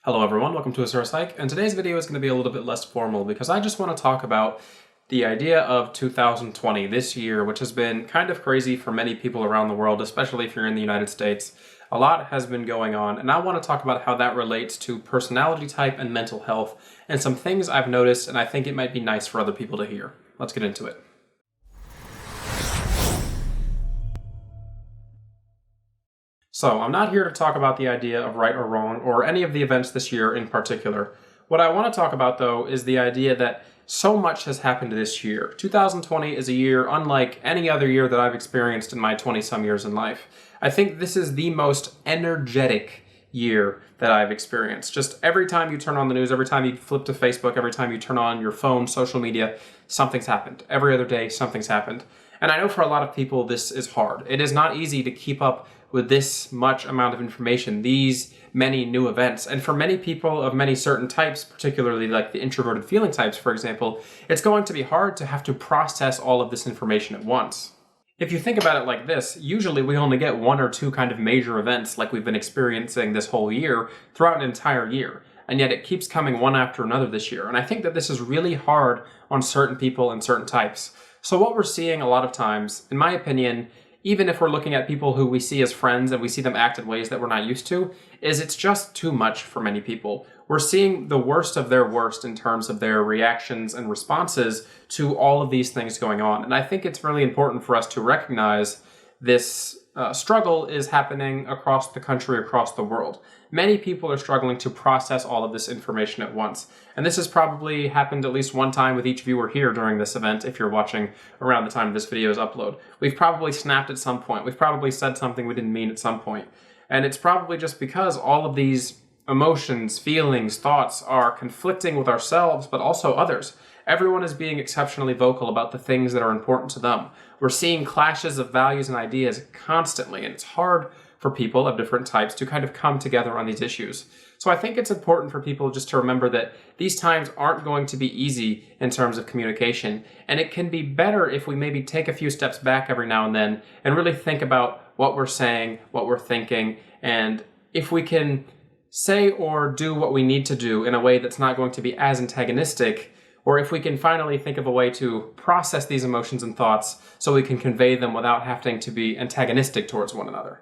Hello everyone, welcome to A Psych, and today's video is going to be a little bit less formal because I just want to talk about the idea of 2020, this year, which has been kind of crazy for many people around the world, especially if you're in the United States. A lot has been going on, and I want to talk about how that relates to personality type and mental health, and some things I've noticed, and I think it might be nice for other people to hear. Let's get into it. So, I'm not here to talk about the idea of right or wrong, or any of the events this year in particular. What I want to talk about, though, is the idea that so much has happened this year. 2020 is a year unlike any other year that I've experienced in my 20-some years in life. I think this is the most energetic year that I've experienced. Just every time you turn on the news, every time you flip to Facebook, every time you turn on your phone, social media, something's happened. Every other day, something's happened. And I know for a lot of people this is hard. It is not easy to keep up with this much amount of information, these many new events. And for many people of many certain types, particularly like the introverted feeling types, for example, it's going to be hard to have to process all of this information at once. If you think about it like this, usually we only get one or two kind of major events like we've been experiencing this whole year throughout an entire year. And yet it keeps coming one after another this year. And I think that this is really hard on certain people and certain types. So what we're seeing a lot of times, in my opinion, even if we're looking at people who we see as friends and we see them act in ways that we're not used to, is it's just too much for many people. We're seeing the worst of their worst in terms of their reactions and responses to all of these things going on. And I think it's really important for us to recognize this struggle is happening across the country, across the world. Many people are struggling to process all of this information at once. And this has probably happened at least one time with each viewer here during this event, if you're watching around the time this video is uploaded. We've probably snapped at some point. We've probably said something we didn't mean at some point. And it's probably just because all of these emotions, feelings, thoughts are conflicting with ourselves, but also others. Everyone is being exceptionally vocal about the things that are important to them. We're seeing clashes of values and ideas constantly, and it's hard for people of different types to kind of come together on these issues. So I think it's important for people just to remember that these times aren't going to be easy in terms of communication, and it can be better if we maybe take a few steps back every now and then and really think about what we're saying, what we're thinking, and if we can say or do what we need to do in a way that's not going to be as antagonistic, or if we can finally think of a way to process these emotions and thoughts so we can convey them without having to be antagonistic towards one another.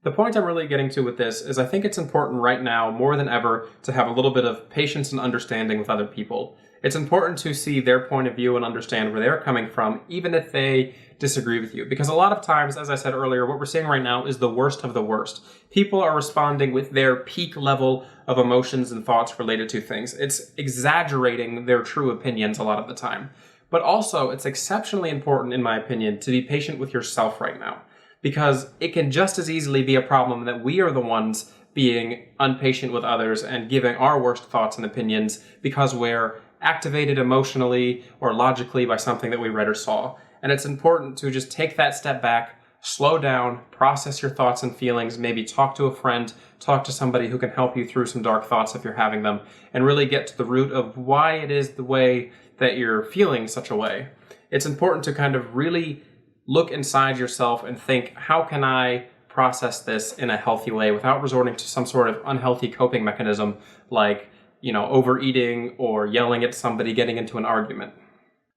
The point I'm really getting to with this is I think it's important right now more than ever to have a little bit of patience and understanding with other people. It's important to see their point of view and understand where they're coming from, even if they disagree with you. Because a lot of times, as I said earlier, what we're seeing right now is the worst of the worst. People are responding with their peak level of emotions and thoughts related to things. It's exaggerating their true opinions a lot of the time. But also, it's exceptionally important, in my opinion, to be patient with yourself right now. Because it can just as easily be a problem that we are the ones being impatient with others and giving our worst thoughts and opinions because we're activated emotionally or logically by something that we read or saw. And it's important to just take that step back, slow down, process your thoughts and feelings, maybe talk to a friend, talk to somebody who can help you through some dark thoughts if you're having them, and really get to the root of why it is the way that you're feeling such a way. It's important to kind of really look inside yourself and think, how can I process this in a healthy way without resorting to some sort of unhealthy coping mechanism like, overeating or yelling at somebody, getting into an argument.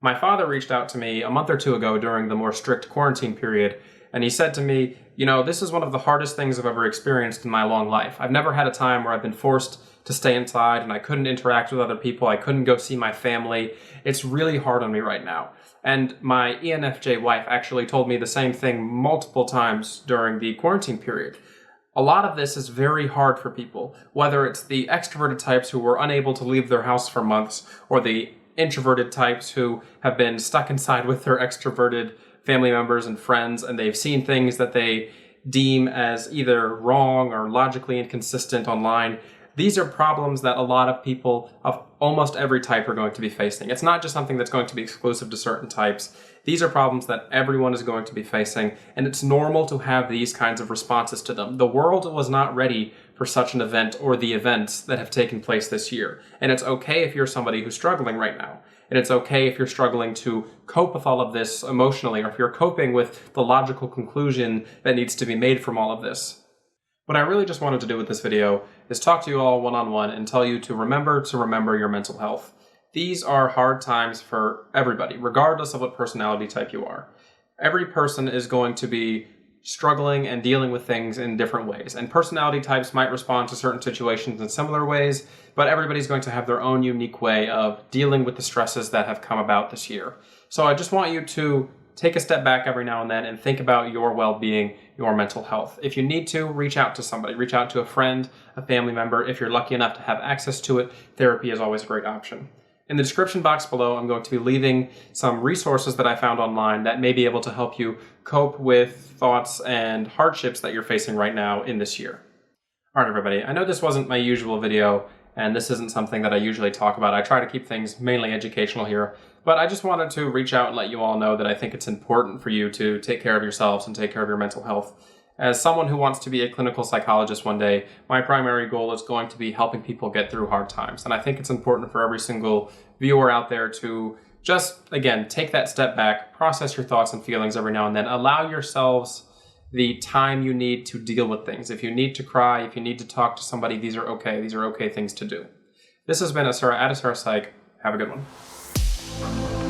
My father reached out to me a month or two ago during the more strict quarantine period, and he said to me, this is one of the hardest things I've ever experienced in my long life. I've never had a time where I've been forced to stay inside and I couldn't interact with other people. I couldn't go see my family. It's really hard on me right now. And my ENFJ wife actually told me the same thing multiple times during the quarantine period. A lot of this is very hard for people, whether it's the extroverted types who were unable to leave their house for months, or the introverted types who have been stuck inside with their extroverted family members and friends, and they've seen things that they deem as either wrong or logically inconsistent online. These are problems that a lot of people of almost every type are going to be facing. It's not just something that's going to be exclusive to certain types. These are problems that everyone is going to be facing, and it's normal to have these kinds of responses to them. The world was not ready for such an event or the events that have taken place this year. And it's okay if you're somebody who's struggling right now. And it's okay if you're struggling to cope with all of this emotionally, or if you're coping with the logical conclusion that needs to be made from all of this. What I really just wanted to do with this video is talk to you all one-on-one and tell you to remember your mental health. These are hard times for everybody, regardless of what personality type you are. Every person is going to be struggling and dealing with things in different ways. And personality types might respond to certain situations in similar ways, but everybody's going to have their own unique way of dealing with the stresses that have come about this year. So I just want you to take a step back every now and then and think about your well-being, your mental health. If you need to, reach out to somebody. Reach out to a friend, a family member. If you're lucky enough to have access to it, therapy is always a great option. In the description box below, I'm going to be leaving some resources that I found online that may be able to help you cope with thoughts and hardships that you're facing right now in this year. All right, everybody, I know this wasn't my usual video, and this isn't something that I usually talk about. I try to keep things mainly educational here, but I just wanted to reach out and let you all know that I think it's important for you to take care of yourselves and take care of your mental health. As someone who wants to be a clinical psychologist one day, my primary goal is going to be helping people get through hard times. And I think it's important for every single viewer out there to just, again, take that step back, process your thoughts and feelings every now and then. Allow yourselves the time you need to deal with things. If you need to cry, if you need to talk to somebody, these are okay. These are okay things to do. This has been Asura at Asura Psych. Have a good one.